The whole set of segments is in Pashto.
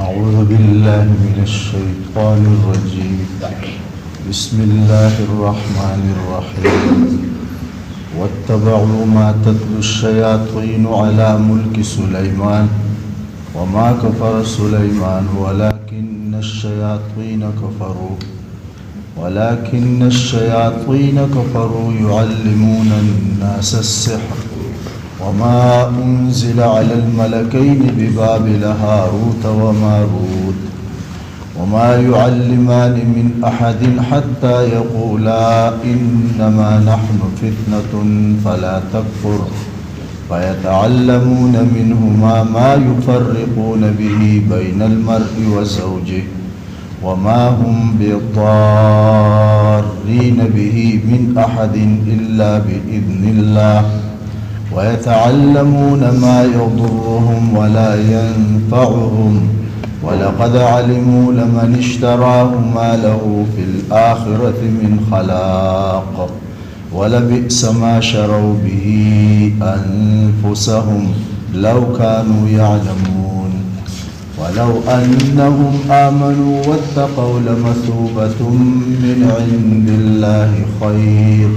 أعوذ بالله من الشيطان الرجيم. بسم الله الرحمن الرحيم. واتبعوا ما تتلو الشياطين على ملك سليمان وما كفر سليمان ولكن الشياطين كفروا يعلمون الناس السحر وما أنزل على الملكين ببابل هاروت وماروت وما يعلمان من أحد حتى يقولا إنما نحن فتنة فلا تكفر فيتعلمون منهما ما يفرقون به بين المرء وزوجه وما هم بضارين به من أحد إلا بإذن الله ويتعلمون ما يضرهم ولا ينفعهم ولقد علموا لمن اشتراه ما له في الآخرة من خلاق ولبئس ما شروا به أنفسهم لو كانوا يعلمون ولو أنهم آمنوا واتقوا لمثوبة من عند الله خير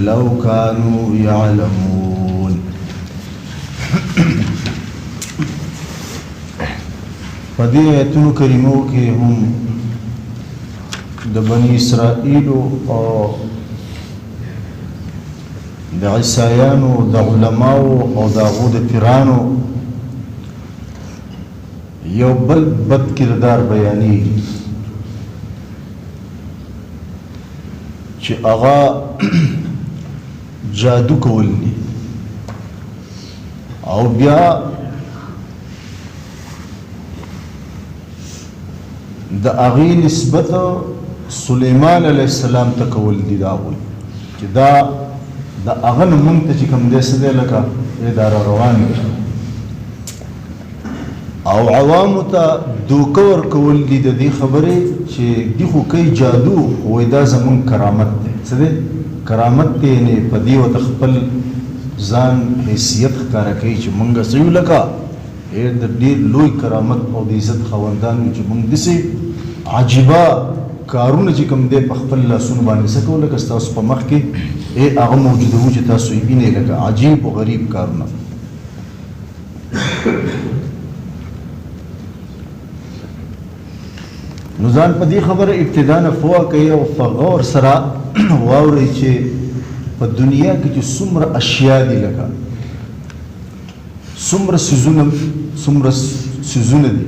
لو كانوا يعلمون. فدی آیتونو کریمو کې هم د بنی اسرائیل او د عیسایانو د علماو او د هغو د پیرانو یو بل بد کردار بیانېږي چې هغه جادو کول دي او بیا د هغې نسبت سلیمان علیه السلام ته کول دي دا وایي چې دا د هغه نه موږ ته چې کوم دی څه دی لکه دا را روان دي او عوامو ته دوکه ورکول دي د دې خبرې چې دي خو کوي جادو وایي دا زموږ کرامت دی څه دی کرامت دی یعنې په دې ورته خپل ځان حیثیت ښکاره کوي چې موږ څه یو لکه د ډېر لوی کرامت او د عزت خاوندان یو چې موږ داسې عجیبه کارونه چې کوم دی په خپل لاسونو باندې څه کوو لکه ستاسو په مخ کې هغه موجوده وو چې تاسو یې وینئ لکه عجیب و غریب کارونه. نو ځان په دې خبره ابتدا نه پوه کوي او په غور سره واورئ چې په دنیا کې چې څومره اشیا دي لکه څومره څیزونه دي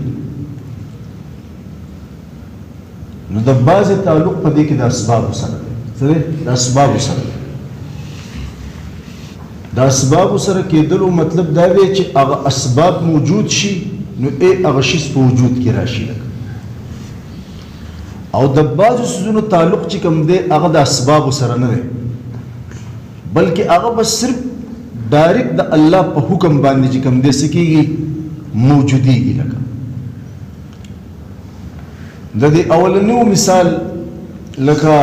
نو د بعضې تعلق په دې کې د اسبابو سره دی څه دی د اسبابو سره دی د اسبابو سره کېدلو مطلب دا دی چې هغه اسباب موجود شي نو هغه شیز په وجود کې راشي لکه او د بعضو څیزونو تعلق چې کوم دی هغه د اسبابو سره نه دی بلکې هغه به صرف ډایرکټ د الله په حکم باندې چې کوم دی څه کېږي موجودېږي لکه د دې اولنیو مثال لکه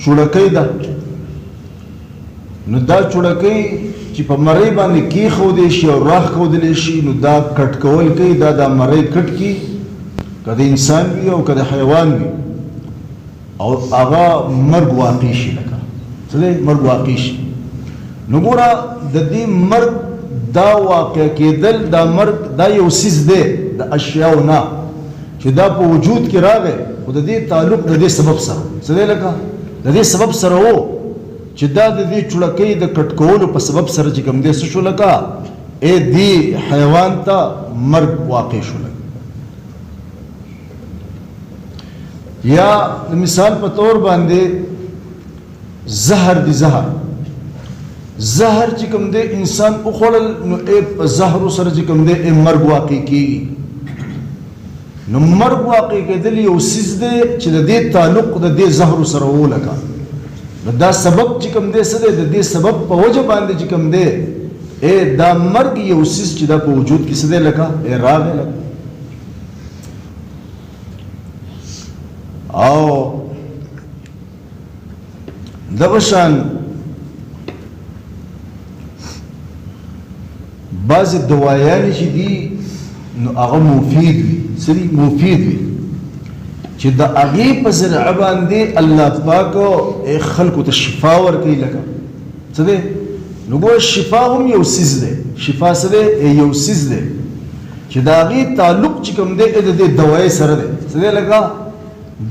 چوړکۍ ده نو دا چوړکۍ چې په مرۍ باندې کېښودی شي او راښودلی شي نو دا کټ کول کوي دا د مرۍ کټ کي که د انسان وي او که د حیوان وي او هغه مرګ واقع شي لکه څه دی مرګ واقع شي نو ګوره د دې مرګ دا واقع کېدل دا مرګ دا یو څیز دی د اشیاو نه چې دا په وجود کې راغی خو د دې تعلق د دې سبب سره څه دی لکه د دې سبب سره و چې دا د دې چوړکۍ د کټ کولو په سبب سره چې کوم دی څه شو لکه دې حیوان ته مرګ واقع شو لکه یا د مثال په طور باندې زهر دی زهر چې کوم دی انسان وخوړل نو په زهرو سره چې کوم دی مرګ واقع کېږي نو مرګ واقع کېدل یو څیز دی چې د دې تعلق د دې زهرو سره و لکه نو دا سبب چې کوم دی څه دی د دې سبب په وجه باندې چې کوم دی دا مرګ یو څیز چې دا په وجود کې څه دی لکه راغی لکه او دغه شان بعض دوايان چې دي نو هغه مفید وي سری مفید وي چې د هغې په ذریعه باندې الله پاک خلکو ته شفا ورکوي. لکه څه دی نو ګوره شفا هم یو څیز دی. شفا څه دی؟ یو څیز دی چې د هغې تعلق چې کوم دی د دې دوایي سره دی. څه دی؟ لکه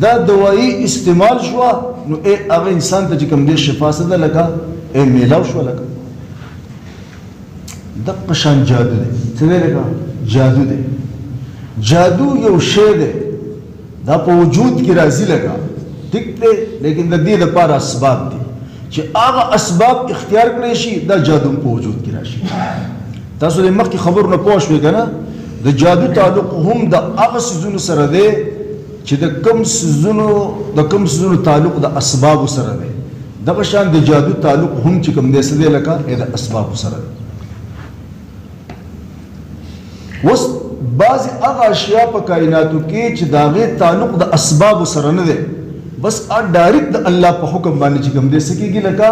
دا دوایي استعمال شوه نو هغه انسان ته چې کوم دی شفا څه ده؟ لکه میلاو شوه. لکه دقه شان جادو دی. څه دی؟ لکه جادو دی. جادو یو شی دی دا په وجود کې راځي. لکه ټیک دی لیکن د دې دپاره اسباب دي چې هغه اسباب اختیار کړی شي دا جادو په وجود کې راشي. تاسو د مخکې خبرو نه پوه شوئ که نه؟ د جادو تعلق هم د هغه څیزونو سره دی چې د کوم څیزونو تعلق د اسبابو سره دی. دغه شان د جادو تعلق هم چې کوم دی څه دی؟ لکه د اسبابو سره دی. اوس بعضې هغه اشیا په کائناتو کې چې د هغې تعلق د اسبابو سره نه دی، بس ډایرکټ د الله په حکم باندې چې کوم دی څه کېږي؟ لکه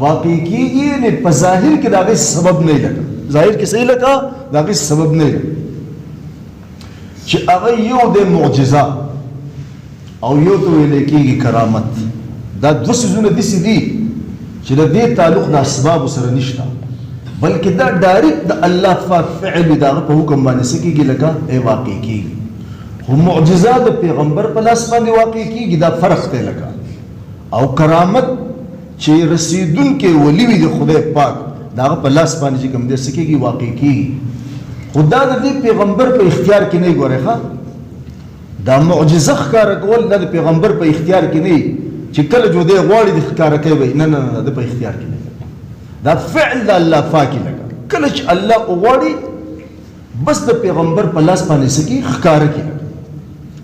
واقع کېږي. یعنې په ظاهر کې د هغې سبب نه وي. لکه ظاهر کې صحیح لکه د هغې سبب نه وي چې هغه یو د معجزه او یو ته ویلی کېږي کرامت. دا دوه څیزونه داسې دي چې د دې تعلق د اسبابو سره نشته، بلکې دا ډایرکټ د الله پاک فعل د هغه په حکم باندې څه کېږي؟ لکه واقع کېږي. خو معجزه د پیغمبر په لاس باندې واقع کېږي، دا فرق دی. لکه او کرامت چې رسیدونکی ولی وي د خدای پاک د هغه په لاس باندې چې کوم دی څه کېږي؟ واقع کېږي. خو دا د دې پیغمبر په اختیار کې نه وي. ګورئ ښه، دا معجزه ښکاره کول دا د پیغمبر په اختیار کې نه وي چې کله جو دی غواړي د ښکاره کوي. نه نه نه، د په اختیار کې نه وي. دا فعل د الله پاک لکه کله چې الله وغواړي بس د پیغمبر په لاس باندې څه کېږي؟ ښکاره کېږي.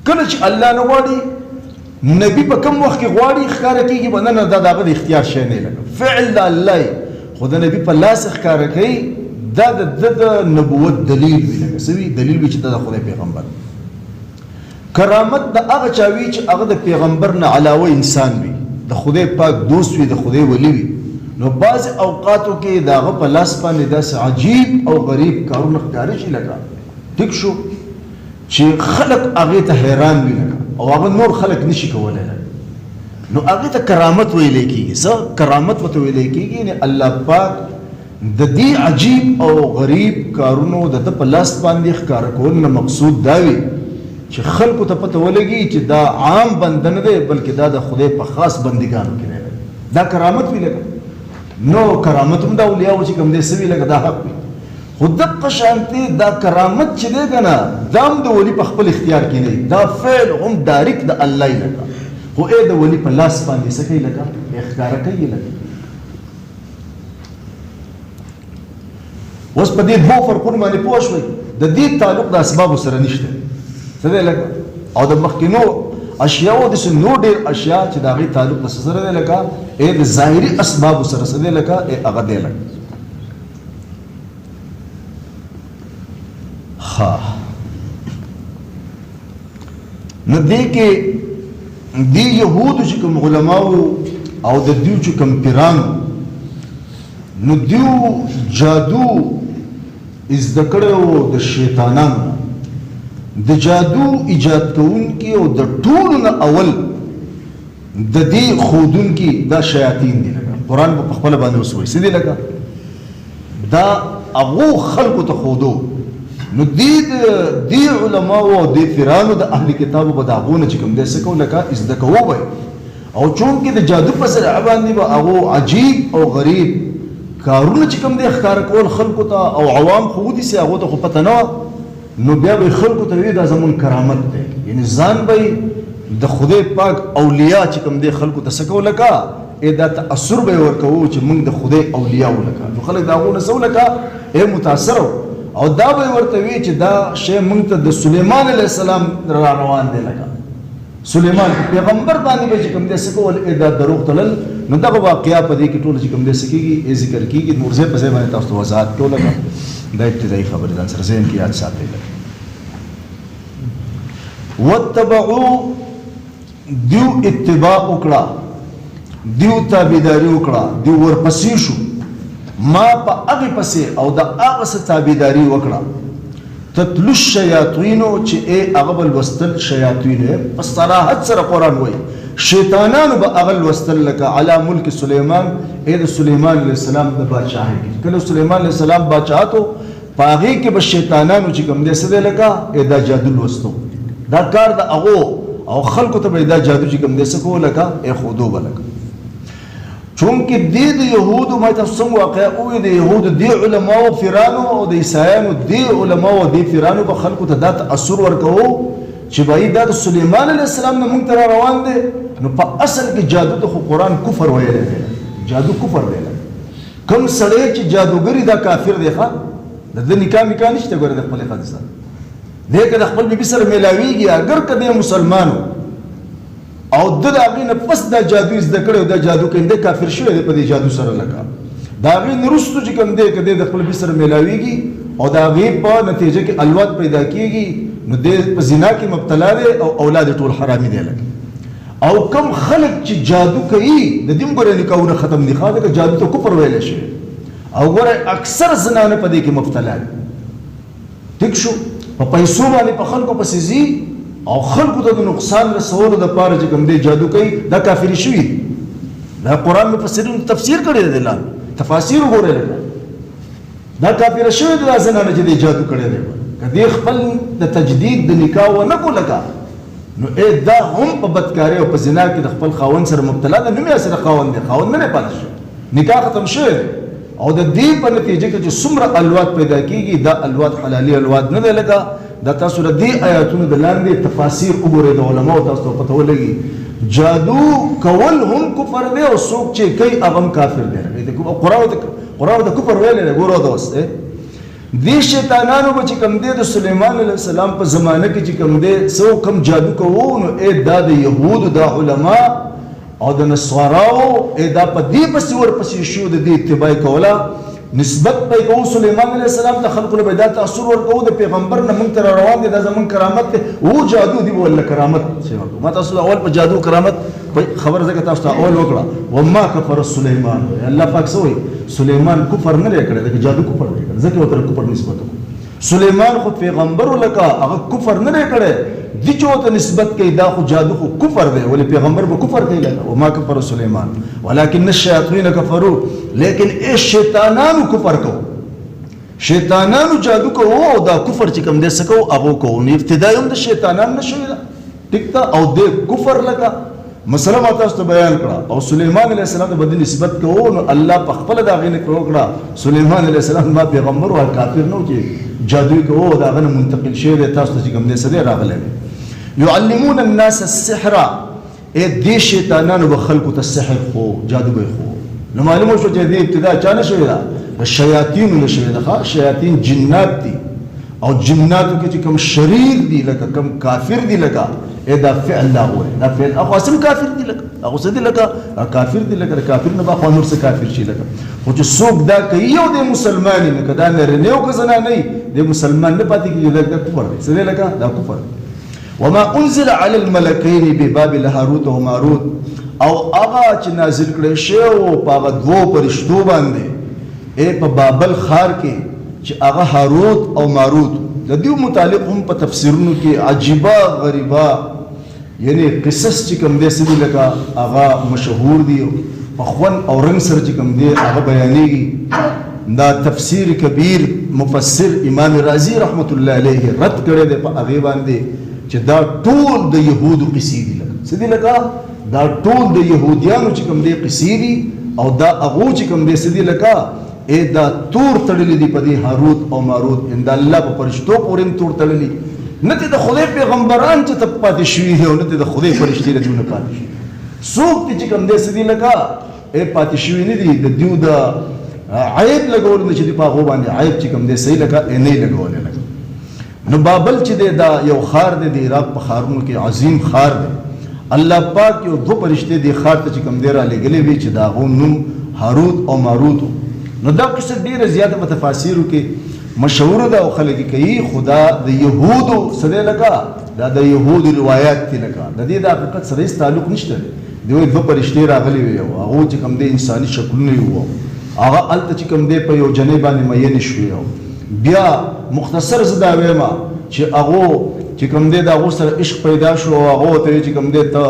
کله چې الله نه غواړي نبي په کوم وخت کې غواړي ښکاره کېږي؟ به نه نه، دا د هغه د اختیار شی نه. لکه فعل د الله خو د نبي په لاس ښکاره کوي، دا د نبوت دلیل وي. لکه څه وي؟ دلیل وي چې دا د خدای پیغمبر. کرامت د هغه چا وي چې هغه د پیغمبر نه علاوه انسان وي، د خدای پاک دوست وي، د خدای ولی وي. نو بعض اوقاتو کې د هغه په لاس باندې داسې عجیب او غریب کارونه ښکاره شي. لکه ټیک شو چې خلک هغې ته حیران وي لکه او هغه نور خلک نشي کولی، نو هغې ته کرامت ویلی کېږي. څه کرامت ورته ویلی کېږي؟ یعنې الله پاک د دې عجیب او غریب کارونو د ده په لاس باندې ښکاره کولو نه مقصود دا وي چې خلکو ته پته ولګي چې دا عام بنده نه دی بلکې دا د خدای په خاص بندګانو کې دی. دا کرامت وي. لکه نو کرامت هم د اولیاو چې کوم دی څه وي؟ لکه دا حق وي. خو دقه شانتې دا کرامت چې دی که نه دا هم د ولي په خپل اختیار کې نه وي، دا فعل هم ډایرکټ د الله یي. لکه خو د ولي په لاس باندې څه کوي؟ لکه ښکاره کوي. لکه اوس په دې دوو فرقونو باندې پوه شوئ. د دې تعلق د اسبابو سره نشته. څه دی؟ لکه او د مخکینو اشیاء داسې نور ډېر اشیاء چې د هغې تعلق د څه سره دی؟ لکه د ظاهري اسبابو سره څه دی؟ لکه هغه دی. لکه نو دې کې دې یهودو چې کوم علماو او د دوی چې کوم پیرانو نو دیو جادو زده کړی و د شیطانانو. د جادو ایجاد کوونکي او د ټولو نه اول د دې ښودونکي دا شیاطین دي. لکه قرآن په خپله باندې اوس وایي څه دي؟ لکه دا هغو خلکو ته ښودو. نو دې علماو او دې پیرانو د اهل کتابو به د هغو نه چې کوم دی څه کوو؟ لکه زده کوو به او چونکې د جادو په ذریعه باندې به هغو عجیب او غریب کارونه چې کوم دی ښکاره کول خلکو ته او عوام خو ودیسې هغو ته خو پته نه وه، نو بیا به خلکو ته وي دا زمون کرامت دی. یعنې ځان به د خدای پاک اولیاء چې کوم دی خلکو ته څه کوو؟ لکه دا تأثر به یې ورکوو چې موږ د خدای اولیاء وو. لکه نو خلک د هغو نه څه لکه متاثره او دا به یې ورته وي چې دا شی موږ ته د سلیمان علیه السلام را روان دی. لکه سلیمان پیغمبر باندې به چې کوم دی څه کول؟ دا دروغ تلل. نو دغه واقعه په دې کې ټوله چې کوم دی څه کېږي؟ ذکر کېږي. نور ځای په ځای باندې تاسو ته وضاحت کوو. لکه دا ابتدایي خبرې ځان سره ذهن کې یاد ساتئ. واتبعو دیو اتباع وکړه، دیو تابعداري وکړه، دیو ورپسې شو ما په هغې پسې او د هغه څه تابعداري وکړه تتلو الشیاطین چې هغه بل وستل شیاطین په صراحت سره قرآن وایي شیطانانو به هغه وستل لکه علی ملک سلیمان د سلیمان علیه السلام د بادشاهۍ کې کله سلیمان علیه السلام بادشاهتو په هغې کې به شیطانانو چې کوم دی څه دی لکه دا جادو لوستو دا کار د هغو او خلکو ته به دا جادو چې کوم دی څه کوو لکه ښودو به لکه چونکې دې د یهودو ما تاسو څنګه واقعه ووایي د یهودو دې علماو پیرانو او د عیسایانو دې علماو او دې پیرانو به خلکو ته دا تأثر ورکوو چې بهایي دا د سلیمان علیه السلام نه موږ ته را روان دی نو په اصل کې جادو ته خو قرآن کفر ویلی دی جادو کفر ویلی کوم سړی چې جادوګري دا کافر دی ښه د ده نکاح نشته ګوره د خپلې ښځې سره دی که د خپل بیبي سره میلاویږي اگر که دی مسلمانو او د هغې نه پس دا جادو زده کړی او دا جادو کوي دی کافر شوی دی په دې جادو سره لکه د هغې نه وروستو چې کوم دی که دی د خپل بیبي سره میلاویږي او د هغې په نتیجه کې الواد پیدا کېږي نو دی په زنا کې مبتلا دی او اولاد یې ټول حرامي دی لکه او کم خلک چې جادو کوي د دې هم ګوره نکاحونه ختم دي ښه ځکه جادو ته کفر ویلی شوی او ګوره اکثر زنانه په دې کې مبتلا دي ټیک شو په پیسو باندې په خلکو پسې ځي او خلکو ته د نقصان رسولو دپاره چې کوم دی جادو کوي دا کافري شوي دا قرآن مفسرینو تفسیر کړی دی لاندې تفاسیر وګورئ لکه دا کافره شوې ده دا زنانه چې دی جادو کړی دی که دی خپل د تجدید د نکاح ونه کړو لکه نو دا هم په بدکارۍ او په زنا کې د خپل خاوند سره مبتلا ده نوم یې سره خاوند دی خاوند نه دی پاتې شوی نکاح ختم شوی دی او د دې په نتیجه کې چې څومره الواد پیدا کېږي دا الواد حلالي الواد نه دی لکه دا تاسو د دې آیاتونو د لاندې تفاسیر وګورئ د علماو تاسو ته پته ولګي جادو کول هم کفر دی او څوک چې کوي هغه هم کافر دی قرآن د کفر ویلی دی ګوره دا اوس دې شیطانانو به چې کوم دی د سلیمان علیه السلام په زمانه کې چې کوم دی څو کم جادو کوو نو دا د یهودو دا علما او د نصاراو دا په دې پسې ورپسې شو د دې اتباع کوله نسبت پې کوو سلیمان علیه السلام ته خلکو له به دا تأثر ورکوو د پیغمبر نه موږ ته را روان دی دا زموږ کرامت دی او جادو دی به ولله کرامت ما تاسو اول په جادو کرامت خبر ځکه تاسو ته اول وکړه وما کفر سلیمان الله پاک څه وایي سلیمان کفر نه دی کړی ځکه جادو کفر دی کړی ځکه ورته کفر نسبت وکړو سلیمان خو پیغمبر لکه هغه کفر نه دی کړی دي چې ورته نسبت کوي دا خو جادو خو کفر دی ولې پیغمبر به کفر کوي لکه وما کفر سلیمان ولکن الشیاطین کفروا لیکن شیطانانو کفر کوو شیطانانو جادو کوو او دا کفر چې کوم دی څه کوو هغه کوو نو ابتدا هم د شیطانانو نه شوې ده ټیک ده او دی کفر لکه مسله ما تاسو ته بیان کړه او سلیمان علیه السلام ته به نسبت کوو نو الله په خپله د هغې نه وکړه سلیمان علیه السلام ما پیغمبر او کافر نه و چې جادوی کوو د هغه نه منتقل شوی دی تاسو ته چې کوم دی څه دی راغلی دی یعلمون الناس السحر دې شیطانانو به خلکو ته سحر خو جادو به خو نو معلومه شو چې دې ابتدا چا نه شوې ده د شیاطینو نه شوې ده ښه شیاطین جنات دي او جناتو کې چې کوم شریر دي لکه کوم کافر دي لکه دا فعل لا هو دا فعل اخو اسم کافر دي لکه اخو څه دي لکه کافر دي لکه کافر نه به خو نور څه کافر شي لکه خو چې څوک دا کوي یو د مسلمان نه کدا نه رنیو که زنا نه د مسلمان نه پاتې کېږي دا کفر دی څه دی لکه دا کفر وما انزل على الملكين ببابل هاروت و ماروت او هغه چې نازل کړی شوی په هغه دوو فرشتو باندې په بابل ښار کې چې هغه هاروت او ماروت د دې متعلق هم په تفسیرونو کې عجیبه غریبه یعنی قصص چې کوم دی څه دي لکه هغه مشهور دي په خوند او رنګ سره چې کوم دی هغه بیانېږي دا تفسیر کبیر مفسر امام رازی رحمت الله علیه رد کړی دی په هغې باندې چې دا ټول د یهودو قصې دي لکه څه دي لکه دا ټول د یهودیانو چې کوم دی قصې دي او دا هغو چې کوم دی څه دي لکه دا تور تړلی دی په دې هاروت او ماروت د الله په فرشتو پورې هم تور تړلی نه ته د خدای پیغمبران چې ته پاتې شوي دي او نه ته د خدای فرشتې د دوی نه پاتې شوي څوک دي چې کوم دی څه دي لکه پاتې شوي نه دي د دوی د عیب لګول نه چې دوی په هغو باندې عیب چې کوم دی صحیح لکه نه یې لګولی لکه نو بابل چې دی دا یو ښار دی د عراق په ښارونو کې عظیم ښار دی الله پاک یو دوه فرشتې دې ښار ته چې کوم دی رالیږلې وي چې د هغو نوم هاروت او ماروت نو دا قصه ډیره زیاته په تفاسیرو کې مشهوره ده او خلک کوي خدا د یهودو سره لکه دا د یهودو روایت دي لکه د دې د حقیقت سره هیڅ تعلق نشته دی دوی دوه فرشتې راغلي وي او هغه چې کوم دی انساني شکلونه وي هغه هلته چې کوم دی په یو جنۍ باندې میین شوي بیا مختصر زه دا وایم چې هغو چې کوم دی د هغو سره عشق پیدا شو او هغو ته چې کوم دی ته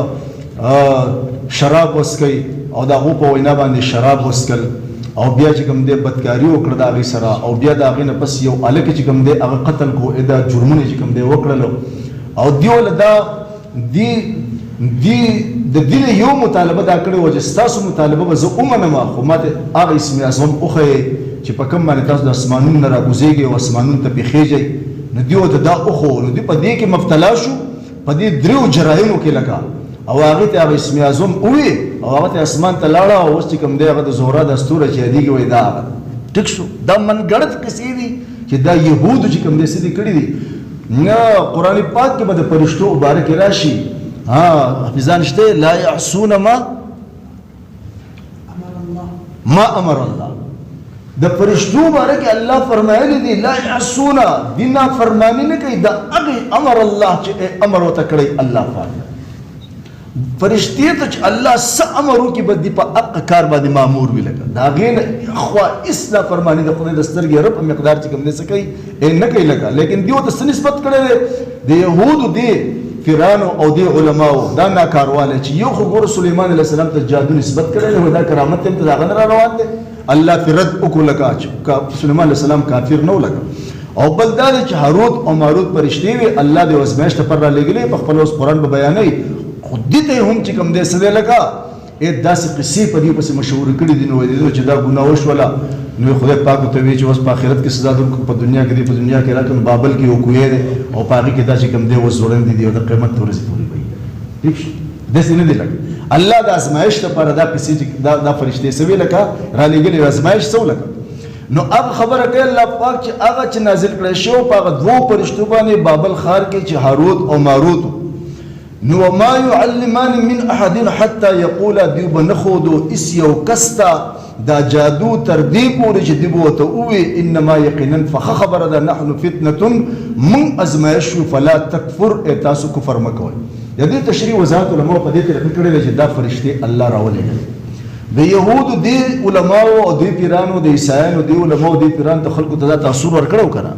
شراب وڅکئ او د هغو په وینا باندې شراب وڅکل او بیا چې کوم دی بدکاري وکړه د هغې سره او بیا د هغې نه پس یو هلک چې کوم دی هغه قتل کو دا جرمونه چې کوم دی وکړلو او دیو له دا د دې یو مطالبه دا کړې وه چې ستاسو مطالبه به زه ومنم خو ما ته هغه اسم اعظم وښیئ چې په کوم باندې تاسو د اسمانونو نه راکوزېږئ او اسمانونو ته پېښېږئ نو دیو ته دا وښو نو دوی په دې کې مبتلا شو په دې دریو جرایمو کې لکه او هغې ته هغه اسم اعظم ووي او هغه ته اسمان ته لاړه او اوس چې کوم دی هغه د زهره د ستوره چې یادېږي وایي دا هغه ټیک شو دا منګړت کیسې دي چې دا یهودو چې کوم دی څه دي کړي دي نه قرآن پاک کې به د فرشتو مبارک راشي حافظان شته لا يعصون ما امر الله د فرشتو مبارک الله فرمایلی دي لا يعصون دینا فرمانی نه کوي دا هغه امر الله چې امر وته کړی الله پاک فرشتي ته چې الله څه امر وکړي به دې په حق کار باندې مامور وي لکه د هغې نه خوا اصلاح فرماني د خدای د سترګې رب په مقدار چې کوم دی څه کوي نه کوي لکه لیکن دیو ته څه نسبت کړی دی د یهودو دی پیرانو او دی علماو دا ناکارواله چې یو خو ګوره سلیمان علیه السلام ته جادو نسبت کړی دی دا کرامت ته د هغه نه را روان دی الله پرې رد وکړو لکه چې سلیمان علیه السلام کافر نه و لکه او بل دا دی چې هاروت او ماروت فرشتې وي الله د ازمایښت لپاره رالیږلي په خپل اوس قرآن به بیانوي خو دې ته هم چې کوم دی څه دی لکه داسې قصې په دې پسې مشهورې کړي دي نو وایي چې دا ګناه وشوله نو خدای پاک ورته وایي چې اوس په آخرت کې سزا درکړو په دنیا کې دی په دنیا کې راکړو بابل کې یو کوی دی او په هغې کې دا چې کوم دی اوس ځوړندې دي او د قیامت ورځې پورې به وي ټیک شو داسې نه دی لکه الله د ازمایښت لپاره دا قصې چې دا فرشتې څه وي لکه رالیږلې ازمایښت څه لکه نو اب خبره کوي الله پاک چې هغه چې نازل کړی شو په هغه دوو فرشتو باندې بابل ښار کې چې هاروت او ماروت نو ما يعلمان من احد حتى يقول دیو بنخودو اس یو کستا دا جادو تر دې پورې چې دیو ته ووي انما یقینا فخ خبره ده نحن فتنه من ازمایش فلا تکفر تاسو کفر مکوئ د دې تشریح وضاحت علماء په دې کې کړی چې دا فرشتې الله راولېږي د یهودو دی علماو او دی پیرانو د عیسایانو دی علماو دی پیران ته خلکو ته دا تاثر ورکړو کنه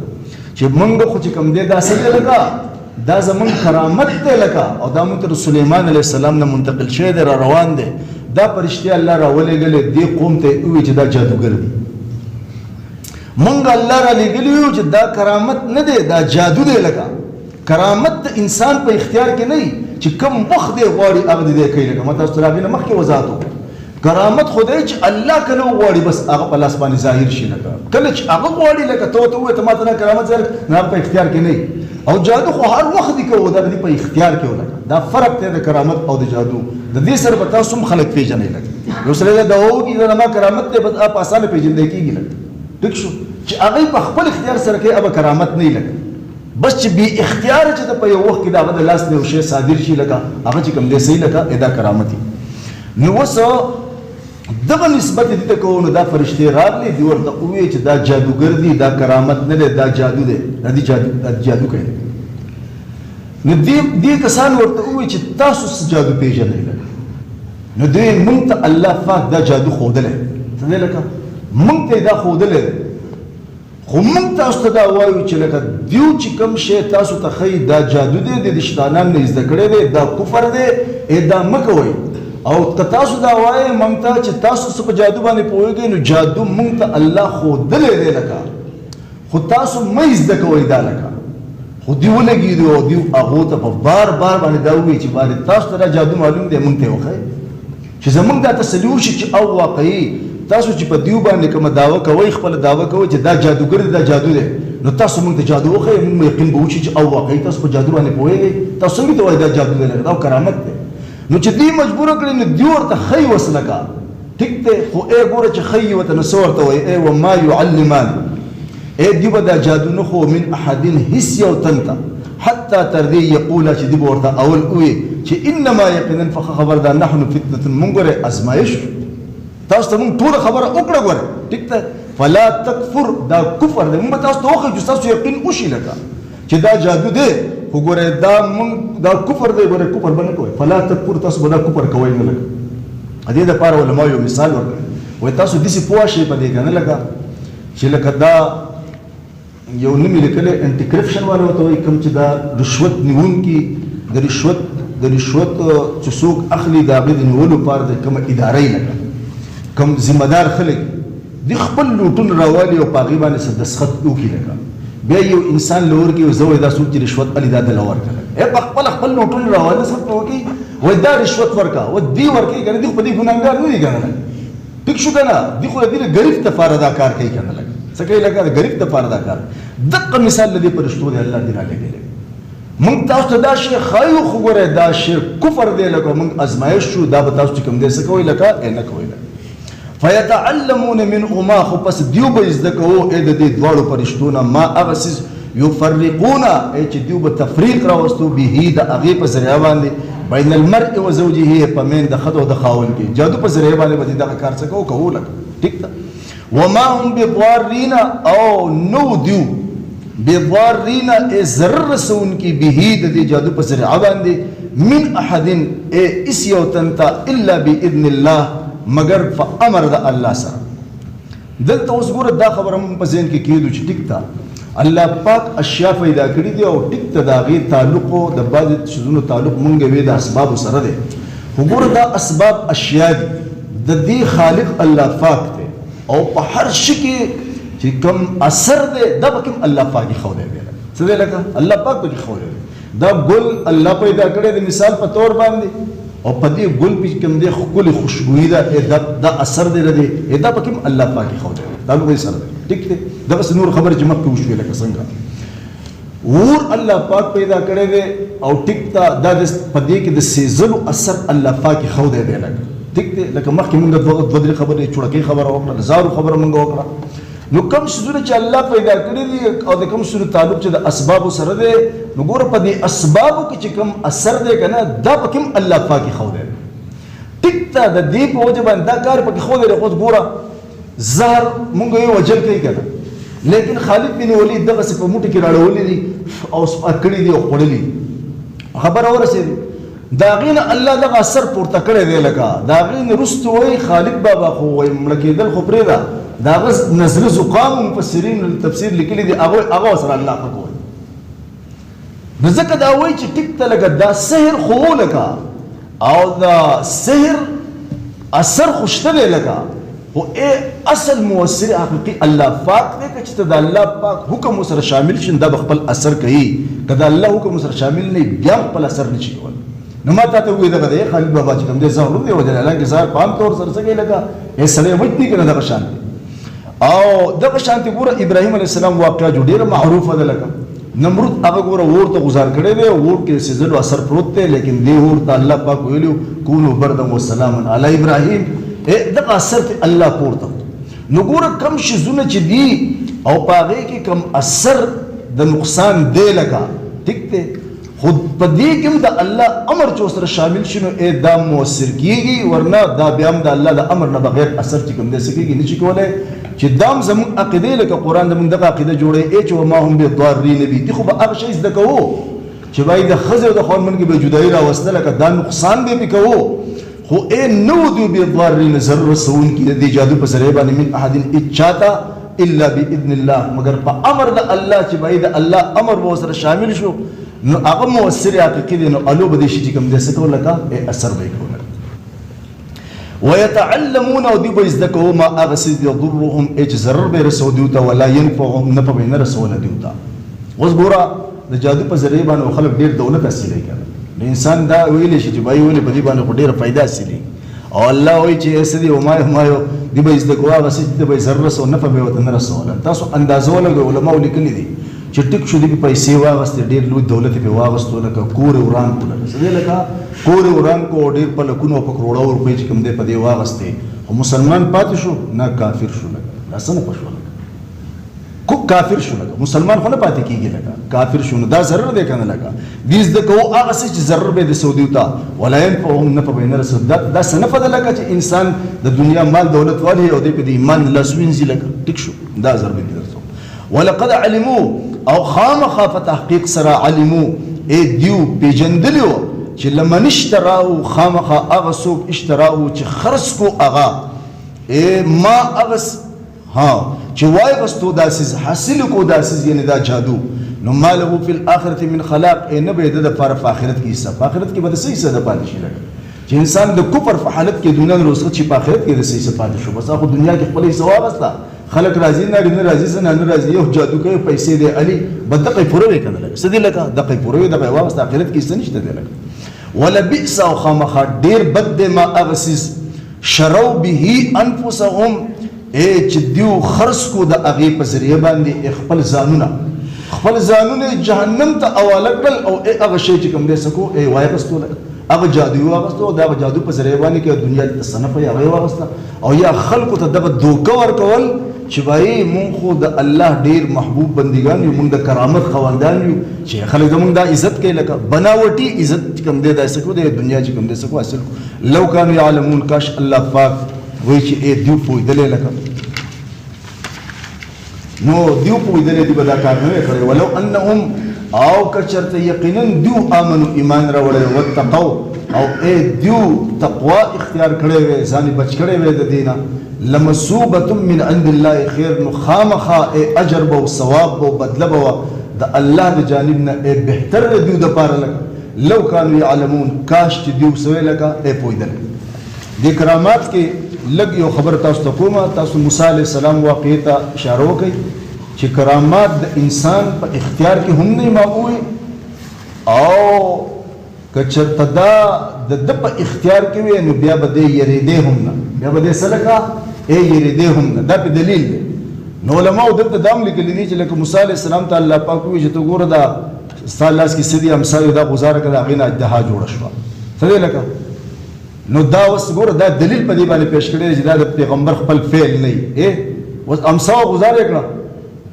چې موږ خو چې کوم دی دا څه لګا دا زمون کرامت دی لکه او دا مونږ ته سلیمان علیه السلام نه منتقل شوی دی را روان دی دا فرشتې الله راولېږلې دې قوم ته ووایي چې دا جادوګر دی مونږ الله رالیږلي یو چې دا کرامت نه دی دا جادو دی لکه کرامت د انسان په اختیار کې نه چې کوم وخت دی غواړي هغه دی کوي لکه ما تاسو ته راغلی مخکې وضاحت وکړو کرامت خدای چې الله کله غواړي بس هغه په لاس باندې ظاهر شي لکه کله چې هغه غواړي لکه ته ووایې ته ما ته نه کرامت ظاهر نه په اختیار کې نه او جادو خو هر وخت دی کوو دا د په اختیار کې ولګا دا فرق دی د کرامت او د جادو د دې سره به تاسو هم خلک پیژنئ لګ یو سره دا وږي دا ما کرامت ته بس په اسانه پیژندل کېږي لګ ټیک شو چې هغه په خپل اختیار سره کوي اب کرامت نه لګ بس چې به اختیار چې په یو وخت کې دا د لاس نه شی صادر شي لګا هغه چې کوم دی صحیح لګا ادا کرامت نو وسو دغه نسبت دې ته کوو نو دا فرشتې راغلي دی ورته ووایي چې دا جادوګر دی دا کرامت نه دی دا جادو دی دا جادو کوي نو دې کسان ورته ووایي چې تاسو څه جادو پیژنئ نو دوی مونږ ته الله پاک دا جادو ښودلی څه دی لکه مونږ ته دا ښودلی دی خو مونږ تاسو ته دا وایو چې لکه دیو چې کوم شی تاسو ته ښیي دا جادو دی د شیطانان نه زده کړی دی دا کفر دی دا مه کوئ او که تاسو دا وایي مونږ ته چې تاسو څه په جادو باندې پوهېږئ نو جادو مونږ ته الله ښودلی دی لکه خو تاسو مه زده کوئ دا لکه خو دوی ولګېدو او دوی هغو ته په بار بار باندې دا ووایي چې باندې تاسو ته دا جادو معلوم دی مونږ ته یې وښایئ چې زمونږ دا تسلي وشي چې او واقعي تاسو چې په دیو باندې کومه دعوه کوئ خپله دعوه کوئ چې دا جادوګر دی دا جادو دی نو تاسو مونږ ته جادو وښایئ مونږ یقین به وشي چې او واقعي تاسو په جادو باندې پوهېږئ تاسو څنګه ته وایئ دا جادو دی دا کرامت دی نو چې دوی مجبوره کړي نو دوی ورته ښیي اوس لکه ټیک دی خو ګوره چې ښیي ورته نو څه ورته وایي وما یعلمان دوی به دا جادو نه خو من احدین هیڅ یو تن ته حتی تر دې یقوله چې دوی به ورته اول ووایي چې انما یقینا فخ خبر ده نحن فتنة مونږ ګورې ازمایش تاسو ته مونږ ټوله خبره وکړه ګوره ټیک ده فلا تکفر دا کفر دی مونږ به تاسو ته وښیو چې تاسو یقین وشي لکه چې دا جادو دی خو ګوره دا کفر دی ګوره کفر به نه کوئ فلا تکفر تاسو به دا کفر کوئ نه لکه د دې دپاره علماو یو مثال ورکړی وایي تاسو داسې پوه شئ په دې که نه لکه چې لکه دا یو نوم یې لیکلی انټي کرپشن والا ورته وایي، کوم چې دا رشوت نیونکي د رشوت چې څوک اخلي د هغې د نیولو لپاره د کومه ادارې لکه کوم ذمه دار خلک دي خپل لوټونه راوالي او په هغې باندې څه دستخط وکړي لکه بیا یو انسان له ورکړي زه وایي دا څوک چې رشوت اخلي دا دله ورکړه په خپل لوټونه راوالي دستخط پې وکړي وایي دا رشوت ورکړه و دې ورکوي که نه دي خو په دې ګناهګار نه دي که نه ټیک شو که نه دي خو د دې ګریب دپاره دا کار کوي که نه لکه څه کوي لکه د ګریب دپاره دا کار دقه مثال له دې فرشتو دی الله دې رالګېلی موږ تاسو ته دا شی ښایو خو ګوره دا شرک کفر دی لکه موږ ازمایش شو دا به تاسو چې کوم دی څه کوئ لکه نه کوئ فیتعلمون منهما خو پس دیو به زده کوو د دې دواړو فرشتو نه ما هغه څیز یفرقونه چې دیو به تفریق راوستو به د هغې په ذریعه باندې بین المرء و زوجه په مین د ښځو او د خاوند کې جادو په ذریعه باندې به دغه کار څه کوو لکه ټیک ده وما هم بضارین او نو دیو بضارین ضرر رسونکي به د دې جادو په ذریعه باندې من احد اس یو تن ته الا باذن الله مگر په امر د الله سره دلته اوس ګوره دا خبره مونږ په ذهن کې کېدو چې ټیک ته الله پاک اشیاء پیدا کړي دي او ټیک ته د هغې تعلق او د بعضې څیزونو تعلق مونږ وی د اسبابو سره دی خو ګوره دا اسباب اشیاء دي د دې خالق الله پاک دی او په هر شي کې چې کوم اثر دی دا به کوم الله پاک یې ښودی دی څه دی لکه الله پاک به یې ښودی دی دا ګل الله پیدا کړی د مثال په طور باندې او په دې ګل پې کوم دی ښکلې خوشبويي ده دا اثر دی دی دا په کوم الله پاک یې ښودی دی تعلق یې سره دی ټیک دی دغسې نور خبرې چې مخکې وشوې لکه څنګه اور الله پاک پیدا کړی دی او ټیک ته دا په دې کې د سیزلو اثر الله پاک یې ښودی دی لکه ټیک دی لکه مخکې مونږ دوه درې خبرې چوړکۍ خبره وکړه زارو خبره مونږ وکړه نو کوم څیزونه چې الله پیدا کړي دي او د کوم څیزونو تعلق چې د اسبابو سره دی نو ګوره په دې اسبابو کې چې کوم اثر دی که نه دا په کوم الله پاک یې ښودی دی ټیک ته د دې په وجه باندې دا کار پکې ښودی دی خو ګوره زهر مونږ یې وجل کوي که نه لیکن خالد بن ولید دغسې په موټي کې راړولي دي او کړي دي او خوړلي خبره ورسېدي د هغې نه الله دغه اثر پورته کړی دی لکه د هغې نه وروسته وایي خالد بابا خو وایي مړه کېدل خو پرېږده د هغه نزله زقام مفسرین تفسیر لیکلي دي هغه سره الله پاک وایي نو ځکه دا وایي چې ټیک ته لکه دا سحر خو لکه او دا سحر اثر خو شته دی لکه خو اصل مؤثر حقیقي الله پاک دی که چې ته د الله پاک حکم ورسره شامل شي دا به خپل اثر کوي که د الله حکم ورسره شامل نه بیا خپل اثر نه شي کولی نو ما تا ته ووایي دغه دی خالد بابا چې کوم دی زهر دی وجلی حالانکې زهر په عام طور سره څه کوي لکه سړی وجني که نه دغه شان دی او دغه شانتي ګوره ابراهیم علیه السلام واقعه جو ډېره معروفه ده لکه نمرود هغه ګوره اور ته گزار کړی دی اور کې سیزلو اثر پروت دی لیکن دې اور ته الله پاک ویلي کونو بردا وسلاما علی ابراهیم دغه اثر ته الله پورته نو ګوره کم شیزونه چې دي او په هغې کې کم اثر د نقصان دی لکه ټیک دی خو په دې کې هم د الله امر چې ورسره شامل شي نو دا مؤثر کېږي ورنه دا بیا هم د الله د امر نه بغیر اثر چې کوم دی څه کېږي نه شي کولی چې دام زموږ عقیدې لکه قرآن زموږ دغه عقیده جوړوي چې وما هم بضارین به دي خو به هغه شی زده کوو چې باید د ښځې او د خاوند منځ کې به جدایي راوسته لکه دا نقصان به پې کوو خو نو دي بضارین ضرر رسوونکي د دې جادو په ذریعه باندې من احد اچاته الا باذن الله مگر په امر د الله چې باید د الله امر به ورسره شامل شو نو هغه مؤثر حقیقي دی نو الو به دې شي چې کوم دی څه کوو لکه اثر به یې کوو ويتعلمون او دی به زده کوو ما هغه څه یضرهم چې ضرر به رسو دیو ته ولا ينفعهم نفع به نه رسوله دیو ته اوس ګوره د جادو په ذریعه باندې خلک ډېر دولت حاصلوي که نه انسان دا ویلی شي چې بای ولې په دې باندې خو ډېره فایده حاصلوي او الله وایي چې څه دي همایو دی به زده کوو هغه څه چې به ضرر رسو نفع به ورته نه رسوله تاسو اندازه ولګوئ علماو لیکلي دي چې ټیک شو دي په پیسې واغستې ډېر لوی دولت یې پرې واغستو لکه کور یې وران کړو لکه څه دی لکه کور یې وران کړو ډېر په لکونو په کروړو روپۍ چې کوم دی په دې واغستې خو مسلمان پاتې شو نه کافر شو لکه دا څه نه پشوه لکه کو کافر شو لکه مسلمان خو نه پاتې کېږي لکه کافر شو نو دا ضرر دی که نه لکه دې زده کوو هغه څه چې ضرر به د سعودیو ته ولا ينفعهم نفع به نه رسو دا څه نفع ده لکه چې انسان د دنیا مال دولت والی او دی په د ایمان لاس وینځي لکه ټیک شو دا ضرر به دې رسو ولقد علموا او خامخا په تحقیق سره علمو دیو پیژندلیو چې لمن اشتراو خامخا هغه څوک اشتراو چې خرڅ کو هغه ما هغه ها چې وای غستو داسې حاصل کو داسې یعنی دا جادو نو ماله فی الاخرته من خلاق نه به د لپاره په آخرت کې حصہ په آخرت کې به صحیح څه د پاتې شي لکه چې انسان د کفر په حالت کې دنیا وروسته چې په آخرت کې د صحیح څه پاتې شو بس هغه دنیا کې خپل ثواب استا خلق راضی نه راضی زنه نه راضی یو جادو کوي پیسې دی علي بدقې پوره کنه لکه سدي لکه دقې پوره د واپس آخرت کې څه نشته دی لکه ولا بئس او خامخ ډیر بد ما اغسس شرو به انفسهم چې دیو خرص کو د اغه په ذریعہ باندې خپل ځانونه جهنم ته حواله کړل او هغه شی چې کوم دې سکو وای غستو هغه جادو واغستو دا جادو په ذریعہ باندې کې دنیا ته صنف یې هغه واغسته او یا خلکو ته دغه دوکه ورکول چې وای مونږ خو د الله ډیر محبوب بندگان یو مونږ د کرامت خواندان یو چې خلک زمونږ د عزت کوي لکه بناوټي عزت کوم دې د سکو د دنیا چې کوم دې سکو اصل لو کانوا یعلمون کاش الله پاک وای چې دیو پویدلې لکه نو دیو پویدلې دی بدا کار نه کړي ولو انهم او کچرته یقینا دیو امنو ایمان راوړل وتقوا او دیو تقوا اختیار کړي وي ځان بچ کړي وي د دینه لمصوبه من عند الله خير نو خامخا اجر او ثواب او بدله او د الله د جانب نه بهتر دیو د پاره لګ لو کانوا يعلمون کاش دیو سوي لکه پویدل د کرامات کې لګ یو خبر تاسو ته کومه تاسو موسی عليه السلام واقعي ته اشاره وکړي چې کرامات د انسان په اختیار کې هم نه ماوي او کچرته دا د په اختیار کې وي نو بیا به دې یریدې هم نه بیا به دې سلکا یریدې هم نه دا په دلیل دی نو علماء دلته دام لیکلي دي چې لکه موسی عليه السلام ته الله پاک وی چې ته ګوره دا ستالاس کې سدي امسایو دا گزاره کړه غینه اجدها جوړ شو څه لکه نو دا وس ګوره دا دلیل په دې باندې پیش کړی چې دا د پیغمبر خپل فعل نه وس امساو گزاره کړه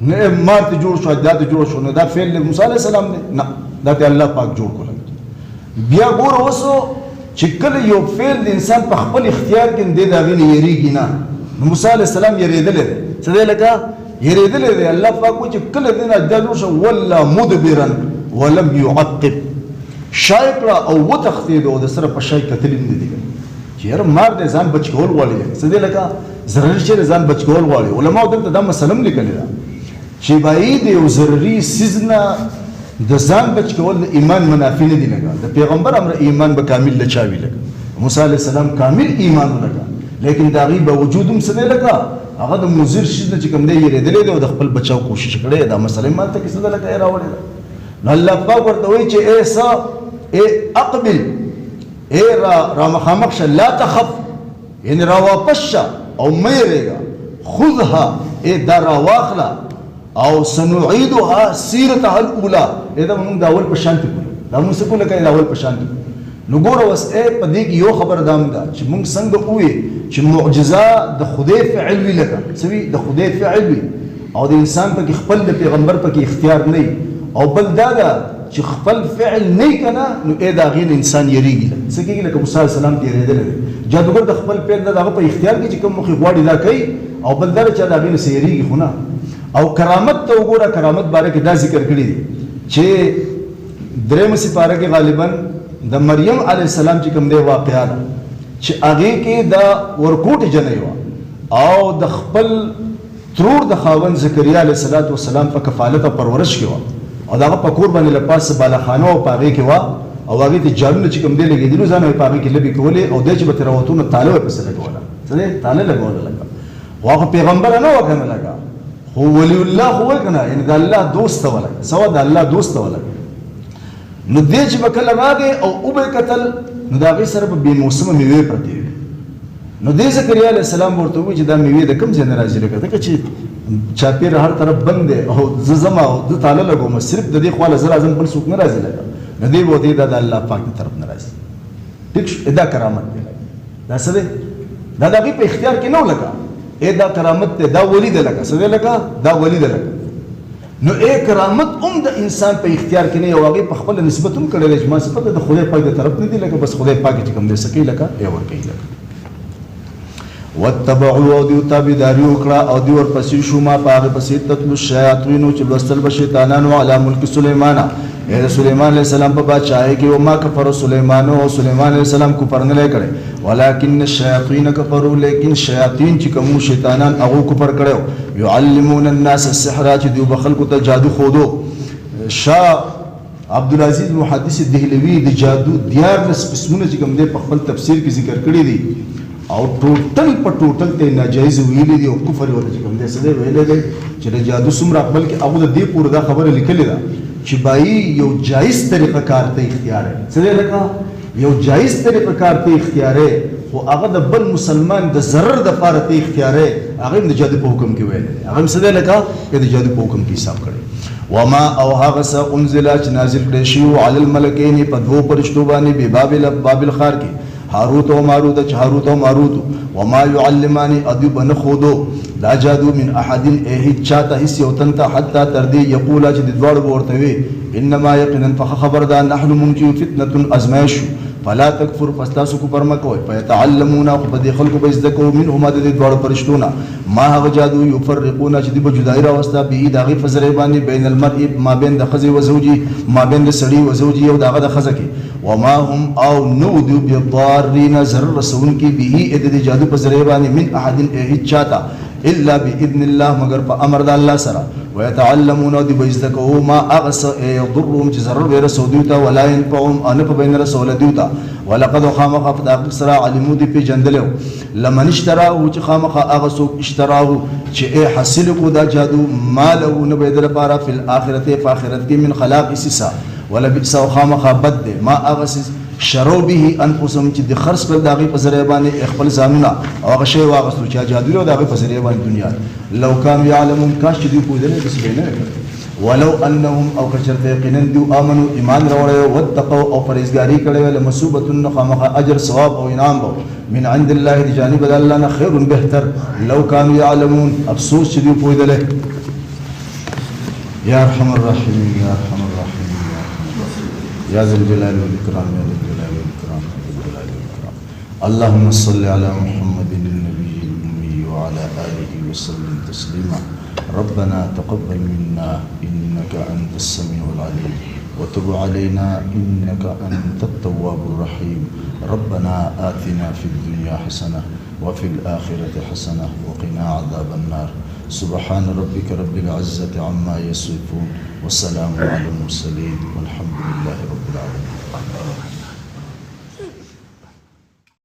نه مارت جوړ شو اجداد جوړ شو نو دا فعل موسی عليه السلام نه دا ته الله پاک جوړ کړل بیا ګوره وسو چې کله یو فعل د انسان په خپل اختیار کې دی دا غینه یریږي نه موسی عليه السلام یریدل څه دی لکه یریدل دی الله پاک چې کله دین اجداد شو ولا مدبرا ولم يعقب شایکړه او وتختید او د سره په شای کتل نه دي چې هر مار د ځان بچ کول غواړي څه دی لکه ضروري چې ځان بچ کول غواړي علماء دلته دا مسله لیکلي ده چې بعید یو ضروري سيزنه د ځان بچ کول د ایمان منافی نه دي لګا د پیغمبر امر ایمان به کامل لچاوي لګا موسی عليه السلام کامل ایمان لګا لیکن دا غي به وجودم څه دی لګا هغه د مزر شي چې کوم دی یریدلې او د خپل بچاو کوشش کړي دا مسله ماته کې څه دی لګا راوړل نو الله پاک ورته وایي چې ایسا اقبل را مخامخ لا تخف یعنی را واپس او مېرېګا خذها دا را واخلا او سنعيدها سيرتها الاولى دا موږ دا اول په شانتي دا موږ څه کوله کوي دا اول په شانتي نو ګوره وس په دې کې یو خبر دام ده چې موږ څنګه وې چې معجزه د خدای فعل وی لکه سوي د خدای فعل وی او د انسان په خپل د پیغمبر په اختیار نه او بل دا چې خپل فعل نه کنه نو دا غین انسان یریږي څه کېږي لکه موسی عليه السلام دی یریدل جادوګر د خپل فعل دغه په اختیار کې چې کوم مخې غواړي دا کوي او بل دا چې دا غین سیریږي خو نه او کرامت ته وګوره کرامت باره کې دا ذکر کړی دی چې درېم سپاره کې غالبا د مریم علیه السلام چې کوم دی واقعا چې هغه کې دا ورکوټ جنې و او د خپل ترور د خاوند زکریا علیه السلام په کفالت او پرورش کې و او دا په کور باندې لپاس بالاخانه او پاغي کې وا او هغه د جانونه چې کوم دی لګیدلو ځان په پاغي کې لبي کولې او د چې به تروتونه طالب په سره کوله څه طالب لګول لګا واغه پیغمبر نه وکنه لګا هو ولی الله هو کنه ان د الله دوست ولا سوا د الله دوست ولا نو دې چې وکړه راغې او به قتل نو دا غي سره په بي موسمه میوه پرتی نو دې زکریا علیه السلام ورته وی چې دا میوه د کوم ځای نه راځي لکه چې چاپیر هر طرف بند دی او زما او د تعالی لګوم صرف د دې خواله زرا اعظم بل څوک نه راځي لکه نو دې وته د الله پاک طرف نه راځي ټیک دا کرامت دی دا څه دی دا د په اختیار کې نه لکه دا کرامت دی دا ولی دی لکه څه دی لکه دا ولی دی لکه نو کرامت د انسان په اختیار کې نه یو هغه په خپل نسبت هم کړی چې ما صفته د خدای پاک د طرف نه دی لکه بس خدای پاک چې کوم دې سکی لکه ور کوي لکه واتبعوا او دیو تابعداري وکړه او دیو ورپسې شو ما په هغه پسې تتلو الشیاطین چې لوستل به شیطانانو علی ملک سلیمان سلیمان علیہ السلام په بادشاہي کې وما کفر سلیمان او سلیمان علیہ السلام کفر نه کړي ولکن الشیاطین کفروا لیکن شیاطین چې کوم شیطانان هغه کفر کړو يعلمون الناس السحر چې دیو بخلکو ته جادو خودو شاه عبدالعزیز محدث دهلوی د جادو دیارلس قسمونه چې کوم دی په خپل تفسیر کې ذکر کړی دي او ټوټل په ټوټل ته ناجایز ویلي دي او کفر ورته چې کوم دی څه دی ویلي دی چې د جادو څومره بلکې هغه د دې پوره دا خبره لیکلې ده چې بای یو جایز طریقه کار ته اختیار ہے څه دی لکه یو جایز طریقه کار ته اختیار ہے خو هغه د بل مسلمان د ضرر د پاره ته اختیار ہے هغه د جادو په حکم کې ویل دي هغه څه دی لکه د جادو په حکم کې حساب کړي وما او هغه څه انزل چې نازل کړي شو علی الملکین په دوه پرشتو باندې به بابل خار کې هاروت و ماروت چې هاروت و ماروت وما يعلمان ادي بن خودو لا جادو من احد هیڅ چاته هیڅ یو تنته حتی تر دې یقول چې د دوړ ورته وي انما یقینا فخبر دا نحن ممکن فتنه ازمائش فلا تکفر فاستاسو کفر مکوئ فیتعلمون خبد خلق بزدکو منهما د دوړ پرشتونه ما هغه جادو یفرقون چې د جدای راوستا به دغه فزر باندې بین المرء ما بین د خزي و زوجي ما بین د سړي و زوجي او دغه د خزه کې وما هم او نو دی بضارین زر رسول کې به د جادو فزر باندې من احد هیڅ چاته الا باذن الله مگر په امر د الله سره ويتعلمون دي بيزدكوا ما اغس يضرهم جزر غير سوديوتا ولا ينفعهم ان بين رسول ديوتا ولقد خامخ فتاق سرا علموا دي في جندلو لمن اشتراه چې خامخ اغسو اشتراه چې حاصل کو دا جادو مال او نه بدل پارا في الاخرته فاخرت کې من خلاق اسسا ولا بئس خامخ بد ما اغس شرو به انفسهم چې د خرڅ کول دغه په ذریعہ باندې خپل ځانونه او هغه شی واغستو چې جادو له دغه په ذریعہ باندې دنیا لو كانوا يعلمون کاش چې دوی پوهیدل د څه نه ولو انهم او کچرته یقینا دو امنو ایمان راوړل او وتقوا او پرهیزګاری کړي ول مسوبه خامخ اجر ثواب او انعام بو من عند الله دی جانب الله نه خیر بهتر لو كانوا يعلمون افسوس چې دوی پوهیدل یا ارحم الراحمین یا ارحم الراحمین یا ذا الجلال والاکرام یا ذا الجلال والاکرام یا ذا الجلال والاکرام اللهم صل على محمد النبي الامي وعلى اله وسلم تسليما ربنا تقبل منا انك انت السميع العليم وتب علينا انك انت التواب الرحيم ربنا آتنا في الدنيا حسنه وفي الاخره حسنه وقنا عذاب النار سبحان ربك رب العزة عما يصفون والسلام على المرسلين والحمد لله رب العالمين